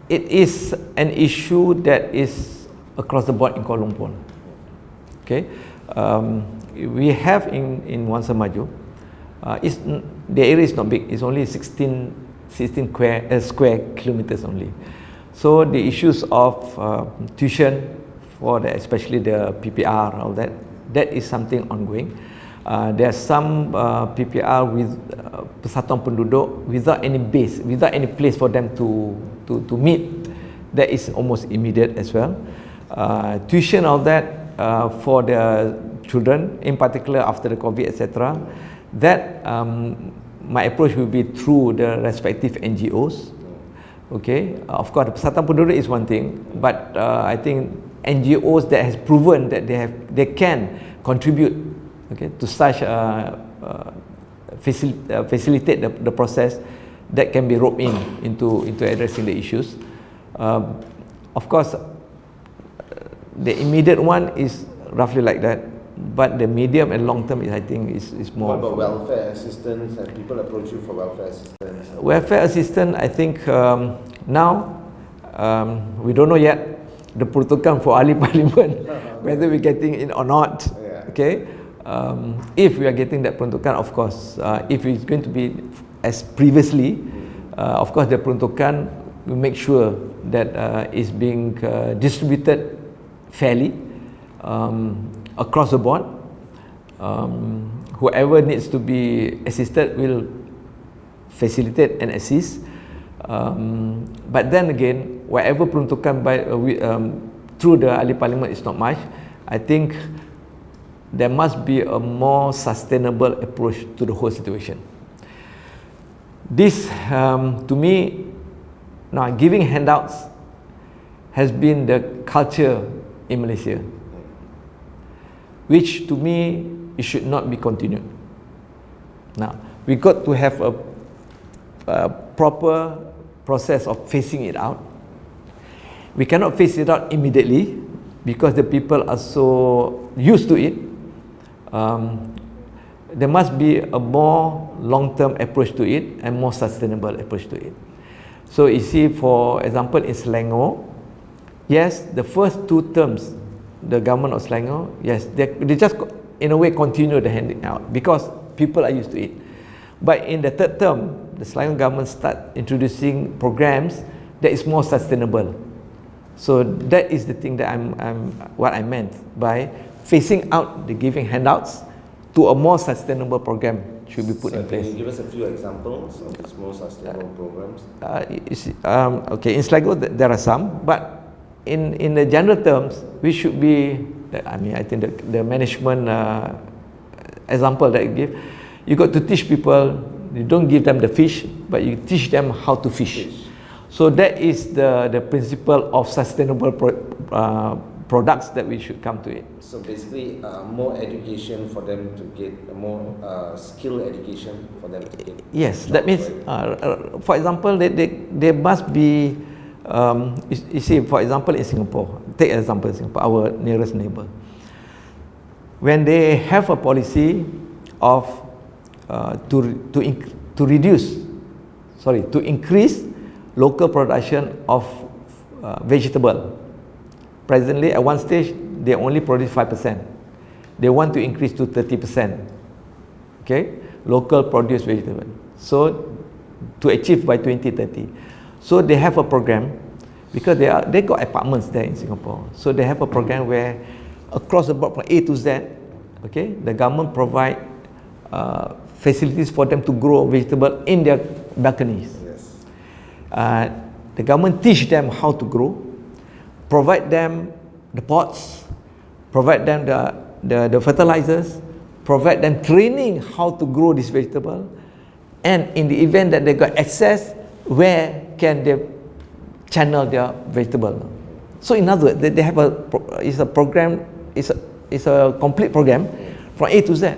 It is an issue that is across the board in Kuala Lumpur. Okay, we have in Wangsa Maju, the area is not big. It's only 16 square kilometers only. So the issues of tuition for especially the PPR, all that is something ongoing. There are some PPR with persatuan penduduk without any base, without any place for them to meet. That is almost immediate as well. Tuition, all that for the children, in particular after the COVID, etc. That my approach will be through the respective NGOs. Okay, of course, persatuan penduduk is one thing, but I think NGOs that has proven that they can contribute, okay, to such facilitate the process, that can be roped into addressing the issues. Of course, the immediate one is roughly like that, but the medium and long term is, I think, is more. What about welfare assistance? And people approach you for welfare assistance? Welfare assistance, I think now we don't know yet the peruntukan for ahli parlimen, whether we're getting in or not. Yeah. Okay, if we are getting that peruntukan, of course, if it's going to be as previously, of course the peruntukan will make sure that is being distributed fairly across the board. Whoever needs to be assisted will facilitate and assist. But then again, whatever peruntukan through the ahli parlimen is not much. I think there must be a more sustainable approach to the whole situation. This, to me, now giving handouts has been the culture in Malaysia, which to me it should not be continued. Now we got to have a proper process of phasing it out. We cannot phase it out immediately because the people are so used to it. There must be a more long-term approach to it and more sustainable approach to it. So you see, for example, in Selangor, yes, the first 2 terms, the government of Selangor, yes, they just in a way continue the handing out because people are used to it. But in the 3rd term, the Selangor government start introducing programs that is more sustainable. So that is the thing that what I meant by phasing out the giving handouts to a more sustainable program should be put in place. Can you give us a few examples of these more sustainable programs? Okay, in Selangor there are some, but in the general terms, we should be, I mean, I think the management example that I give, you got to teach people, you don't give them the fish, but you teach them how to fish. So that is the principle of sustainable products that we should come to it. So basically, more education for them to get, more skill education for them to get. Yes, that means, for example, they must be, you see, for example, in Singapore, take an example in Singapore, our nearest neighbor. When they have a policy of to increase local production of vegetable. Presently, at one stage, they only produce 5%. They want to increase to 30%. Okay, local produce vegetable. So, to achieve by 2030. So they have a program because they got apartments there in Singapore. So they have a program where across the board from A to Z, okay, the government provide facilities for them to grow vegetable in their balconies. Yes. The government teach them how to grow, provide them the pots, provide them the fertilizers, provide them training how to grow this vegetable, and in the event that they got access, where can they channel their vegetable. So in other words, they have it's a program, it's a complete program from A to Z.